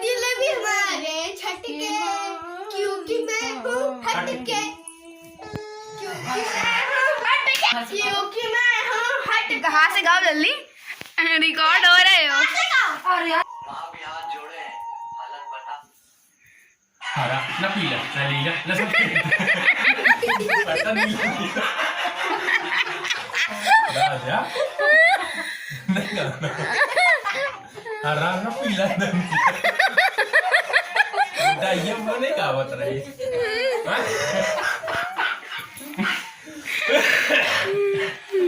दिल भी हमारे छटके क्योंकि मैं हूँ हटके क्योंकि मैं हूँ हटके। कहाँ से गाओ जल्दी, रिकॉर्ड हो रहे हो। हरा ना पीला ना नीला ना सफेद पता नहीं राजा हरा ना पीला ना नीला ये बोले क्या बता रही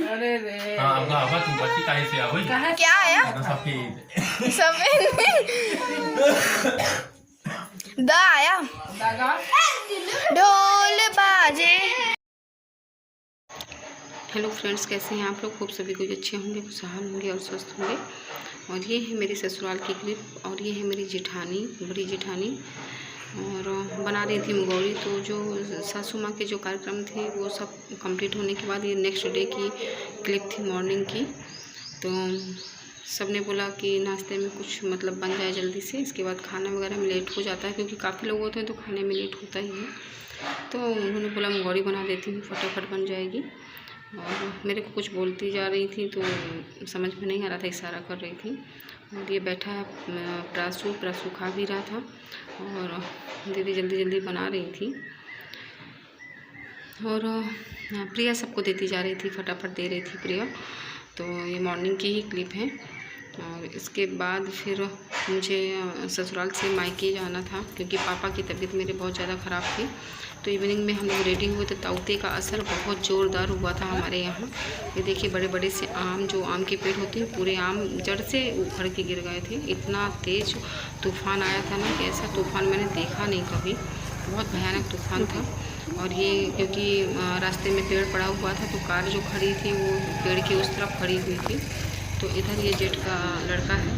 अरे रे हाँ अब तुम बच्ची काहे से आओ क्या आया? सफेद सफेद द आया, ढोल बाजे। हेलो फ्रेंड्स, कैसे हैं आप लोग? खूब सभी कुछ अच्छे होंगे, खुशहाल होंगे और स्वस्थ होंगे। और ये है मेरी ससुराल की क्लिप और ये है मेरी जेठानी, बड़ी जेठानी, और बना रही थी मुगौरी। तो जो सासू माँ के जो कार्यक्रम थे वो सब कंप्लीट होने के बाद ये नेक्स्ट डे की क्लिप थी, मॉर्निंग की। तो सब ने बोला कि नाश्ते में कुछ मतलब बन जाए जल्दी से, इसके बाद खाना वगैरह में लेट हो जाता है क्योंकि काफ़ी लोग होते हैं तो खाने में लेट होता ही है। तो उन्होंने बोला मुगौरी बना देती हूँ, फटाफट बन जाएगी। और मेरे को कुछ बोलती जा रही थी तो समझ में नहीं आ रहा था, इशारा कर रही थी। और ये बैठा है प्रासू खा भी रहा था और दीदी जल्दी जल्दी बना रही थी। और प्रिया सबको देती जा रही थी, फटाफट दे रही थी प्रिया। तो ये मॉर्निंग की ही क्लिप है। और इसके बाद फिर मुझे ससुराल से मायके जाना था क्योंकि पापा की तबीयत मेरे बहुत ज़्यादा ख़राब थी। तो इवनिंग में हम लोग रेडी हुए तो ताउते का असर बहुत ज़ोरदार हुआ था हमारे यहाँ। ये देखिए बड़े बड़े से आम, जो आम के पेड़ होते हैं, पूरे आम जड़ से उखड़ के गिर गए थे। इतना तेज़ तूफ़ान आया था ना कि ऐसा तूफ़ान मैंने देखा नहीं कभी, बहुत भयानक तूफ़ान था। और ये क्योंकि रास्ते में पेड़ पड़ा हुआ था तो कार जो खड़ी थी वो पेड़ की उस तरफ खड़ी हुई थी। तो इधर ये जेठ का लड़का है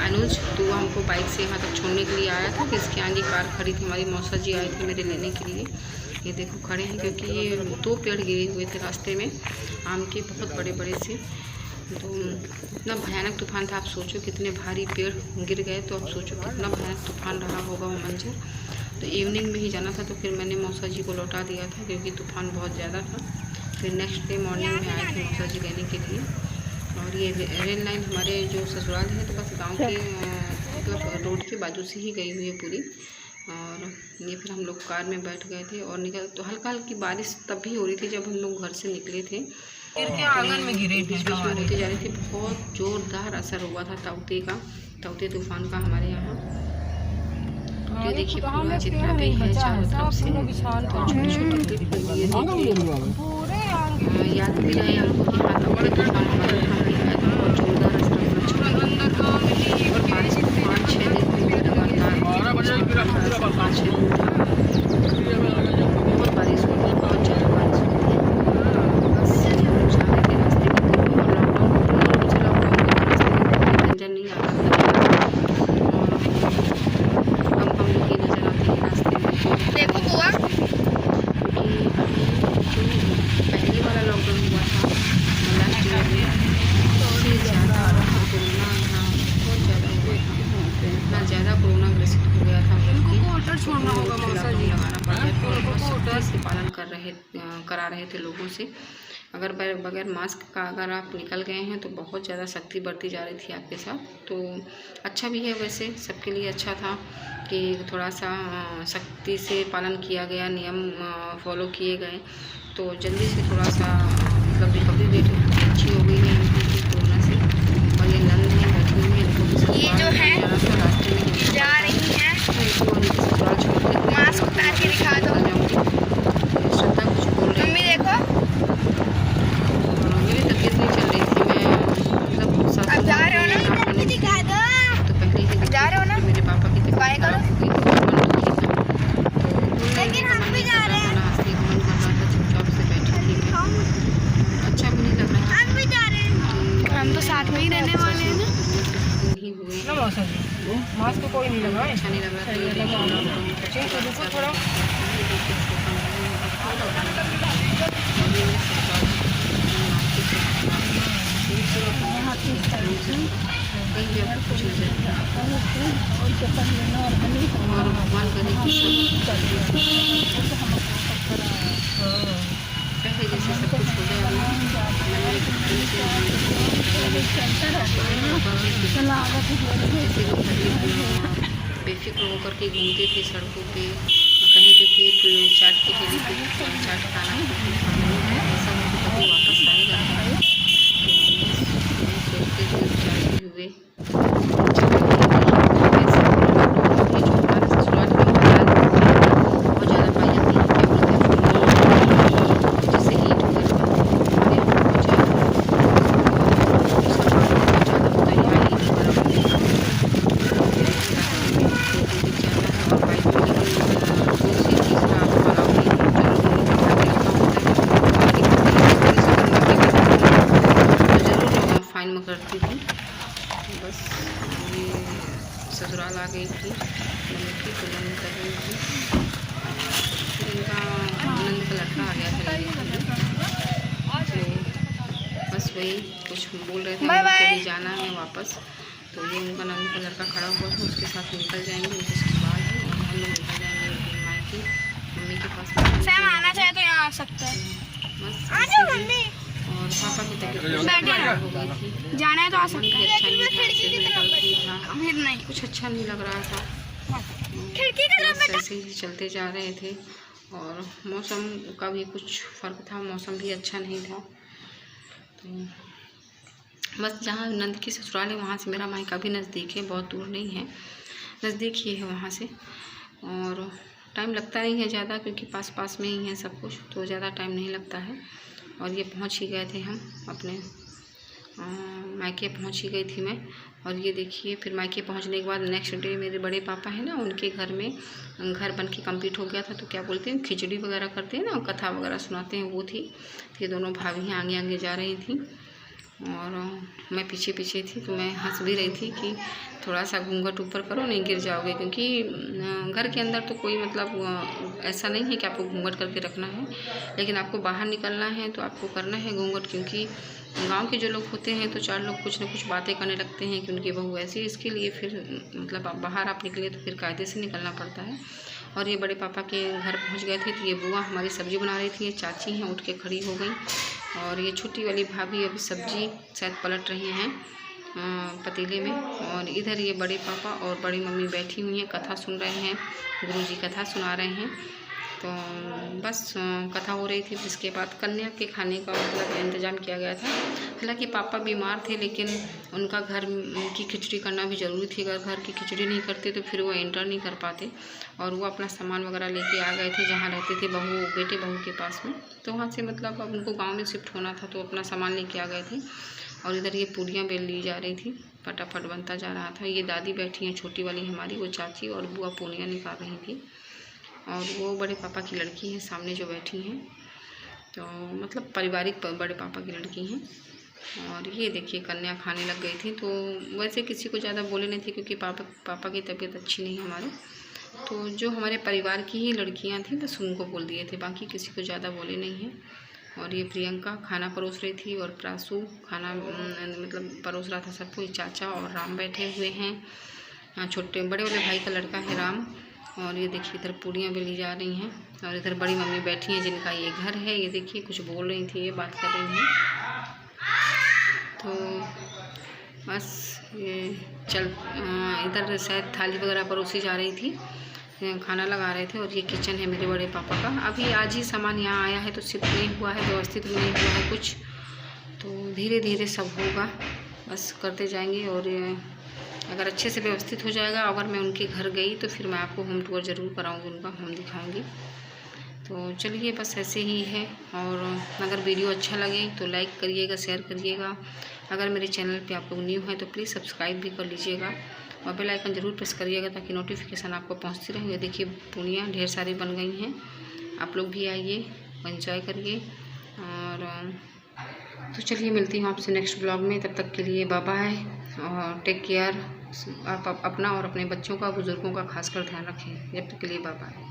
अनुज, तो वो हमको बाइक से यहाँ तक छोड़ने के लिए आया था कि इसके आगे कार खड़ी थी। हमारी मौसा जी आए थे मेरे लेने के लिए। ये देखो खड़े हैं क्योंकि ये 2 पेड़ गिरे हुए थे रास्ते में, आम के बहुत बड़े बड़े से। तो इतना भयानक तूफ़ान था, आप सोचो कितने भारी पेड़ गिर गए, तो आप सोचो कितना भयानक तूफ़ान रहा होगा वो मंजर। तो इवनिंग में ही जाना था तो फिर मैंने मौसा जी को लौटा दिया था क्योंकि तूफ़ान बहुत ज़्यादा था। फिर नेक्स्ट डे मॉर्निंग में आए थे मौसा जी लेने के लिए। और ये रेल लाइन हमारे जो ससुराल है तो बस गांव के मतलब रोड के बाजू से ही गई हुई है पूरी। और ये फिर हम लोग कार में बैठ गए थे और निकल तो हल्का हल्की बारिश तब भी हो रही थी जब हम लोग घर से निकले थे। आंगन में गिरे थे, होती जा रही थी। बहुत ज़ोरदार असर हुआ था ताउते तूफान का हमारे यहाँ। ये देखिए पूरा जितना भी है चारों तरफ से, तो छोटे छोटे क्लिप ये देखिए याद भी रहे हमको कि हाँ तब बड़े तूफान हमारे यहाँ भी आया था, बहुत जोरदार असर हुआ। और 5-6 दिन लगातार 5-6 दिन बहुत बारिश हुई, बहुत ज़्यादा बारिश हुई। बस जा रहे थे रास्ते में लॉकडाउन नजर नहीं आ रहा था और कम लोग नजर आते हैं रास्ते में। देखो बुआ, पहले वाला लॉकडाउन हुआ था लास्ट ईयर में, उससे ज़्यादा कोरोना था, बहुत ज़्यादा हुआ था। इतना ज़्यादा कोरोना ग्रसित हो गया था ऑर्डर छोड़ना होगा मौसा जी, लगाना पड़ गया था। सख्ती से पालन करा रहे थे लोगों से। अगर बगैर मास्क का अगर आप निकल गए हैं तो बहुत ज़्यादा सख्ती बरती जा रही थी आपके साथ। तो अच्छा भी है, वैसे सबके लिए अच्छा था कि थोड़ा सा सख्ती से पालन किया गया, नियम फॉलो किए गए। तो जल्दी से थोड़ा सा मतलब रिकवरी रेट अच्छी हो गई है कोरोना से। और ये नंद है बैठी हुई है, ये जो है रास्ते में जा रही है, मास्क पहन के दिखा दो। श्रद्धा कुछ बोल रही मम्मी देखो, मेरी तबीयत नहीं चल रही थी, मैं मतलब अब जा रहे हो ना, दिखा दो। तो पहले ही जा रहे हो ना, मेरे पापा की तबीयत बाय करो। खराब हो गई थी, लेकिन हम भी जा रहे हैं। हंसने का मन कर रहा था, चुपचाप से बैठी थी मैं, अच्छा भी नहीं लग रहा था। हम भी जा रहे हैं, हम तो साथ में ही रहने वाले हैं ना। नहीं हुई मास्क कोई नहीं लगा है, अच्छा नहीं लग रहा था। ये देखिए थोड़ा कहीं भी आपको कुछ नहीं जाए और भगवान करे कि पहले जैसे सब कुछ हो गया बेफिक्र होकर के घूमते थे सड़कों पे, कहीं पे भी चाट की ठेली पे चाट खाना ऐसा मुझे कभी वापस आएगा। तो सोचते हुए बहुत ज़्यादा पाई जाती है, क्या बोलते हैं जैसे हीट में करती थी। बस ये ससुराल आ गई थी, नंद की तो नंद कर रही थी, फिर इनका नंद का लड़का आ गया था तो बस वही कुछ बोल रहे थे कहीं जाना है वापस, तो ये उनका नंद का लड़का खड़ा हुआ था, उसके साथ निकल जाएंगे, उनके ससुराल है और हम लोग निकल जाएंगे मायके मम्मी के पास। सैम आना चाहे तो यहाँ आ सकता है, बस और पापा की तबीयत खराब हो गई थी, जाना है तो आ सकता है, अच्छा नहीं था, फिर नहीं कुछ अच्छा नहीं लग रहा था, बस ऐसे ही चलते जा रहे थे और मौसम का भी कुछ फ़र्क था, मौसम भी अच्छा नहीं था। तो बस जहाँ नंद की ससुराल है वहाँ से मेरा मायका भी नज़दीक है, बहुत दूर नहीं है, नज़दीक ही है वहाँ से, और टाइम लगता नहीं है ज़्यादा क्योंकि पास पास में ही है सब कुछ, तो ज़्यादा टाइम नहीं लगता है। और ये पहुंच ही गए थे हम अपने मायके पहुंच ही गई थी मैं। और ये देखिए फिर मायके पहुंचने के बाद नेक्स्ट डे मेरे बड़े पापा हैं ना, उनके घर में घर बन के कंप्लीट हो गया था, तो क्या बोलते हैं खिचड़ी वगैरह करते हैं ना, कथा वगैरह सुनाते हैं, वो थी। तो ये दोनों भाभी आगे आगे जा रही थी और मैं पीछे पीछे थी, तो मैं हंस भी रही थी कि थोड़ा सा घूंघट ऊपर करो, नहीं गिर जाओगे, क्योंकि घर के अंदर तो कोई मतलब ऐसा नहीं है कि आपको घूंघट करके रखना है, लेकिन आपको बाहर निकलना है तो आपको करना है घूंघट, क्योंकि गांव के जो लोग होते हैं तो चार लोग कुछ ना कुछ बातें करने लगते हैं कि उनकी बहू ऐसी, इसके लिए फिर मतलब बाहर आप निकले तो फिर कायदे से निकलना पड़ता है। और ये बड़े पापा के घर पहुंच गए थे, तो ये बुआ हमारी सब्ज़ी बना रही थी, ये चाची हैं उठ के खड़ी हो गई, और ये छोटी वाली भाभी अभी सब्ज़ी शायद पलट रही हैं पतीले में, और इधर ये बड़े पापा और बड़ी मम्मी बैठी हुई हैं, कथा सुन रहे हैं, गुरुजी कथा सुना रहे हैं। तो बस कथा हो रही थी, जिसके बाद कन्या के खाने का मतलब इंतज़ाम किया गया था। हालांकि पापा बीमार थे, लेकिन उनका घर की खिचड़ी करना भी ज़रूरी थी, अगर घर की खिचड़ी नहीं करते तो फिर वो एंटर नहीं कर पाते, और वो अपना सामान वगैरह लेके आ गए थे जहाँ रहते थे बेटे बहू के पास में, तो वहाँ से मतलब अब उनको गाँव में शिफ्ट होना था, तो अपना सामान लेके आ गए थे। और इधर ये पूड़ियाँ बेल ली जा रही थी, फटाफट बनता जा रहा था। ये दादी बैठी हैं छोटी वाली हमारी, वो चाची, और बुआ पूड़ियाँ निकाल रही थी, और वो बड़े पापा की लड़की है सामने जो बैठी हैं, तो मतलब पारिवारिक बड़े पापा की लड़की हैं। और ये देखिए कन्या खाने लग गई थी, तो वैसे किसी को ज़्यादा बोले नहीं थे क्योंकि पापा की तबीयत अच्छी नहीं हमारे, तो जो हमारे परिवार की ही लड़कियां थी बस उनको बोल दिए थे, बाकी किसी को ज़्यादा बोले नहीं हैं। और ये प्रियंका खाना परोस रही थी, और प्रासू खाना मतलब परोस रहा था सबको। चाचा और राम बैठे हुए हैं, छोटे बड़े वाले भाई का लड़का है राम। और ये देखिए इधर पूड़ियाँ भी ली जा रही हैं, और इधर बड़ी मम्मी बैठी हैं जिनका ये घर है। ये देखिए कुछ बोल रही थी, ये बात कर रही हैं, तो बस ये इधर शायद थाली वगैरह परोसी जा रही थी, खाना लगा रहे थे। और ये किचन है मेरे बड़े पापा का, अभी आज ही सामान यहाँ आया है तो शिफ्ट नहीं हुआ है, व्यवस्थित नहीं हुआ है कुछ, तो धीरे धीरे सब होगा, बस करते जाएंगे। और अगर अच्छे से व्यवस्थित हो जाएगा, अगर मैं उनके घर गई तो फिर मैं आपको होम टूर ज़रूर कराऊंगी, उनका होम दिखाऊंगी। तो चलिए बस ऐसे ही है। और अगर वीडियो अच्छा लगे तो लाइक करिएगा, शेयर करिएगा। अगर मेरे चैनल पे आप लोग न्यू हैं तो प्लीज़ सब्सक्राइब भी कर लीजिएगा, और बेल आइकन ज़रूर प्रेस करिएगा ताकि नोटिफिकेशन आपको पहुँचती रहे। देखिए पूड़ियाँ ढेर सारी बन गई हैं, आप लोग भी आइए, एंजॉय करिए। और तो चलिए मिलती हूँ आपसे नेक्स्ट ब्लॉग में, तब तक के लिए बाय बाय, और टेक केयर। आप अपना और अपने बच्चों का, बुज़ुर्गों का खासकर ध्यान रखें। जब तक के लिए बाय बाय।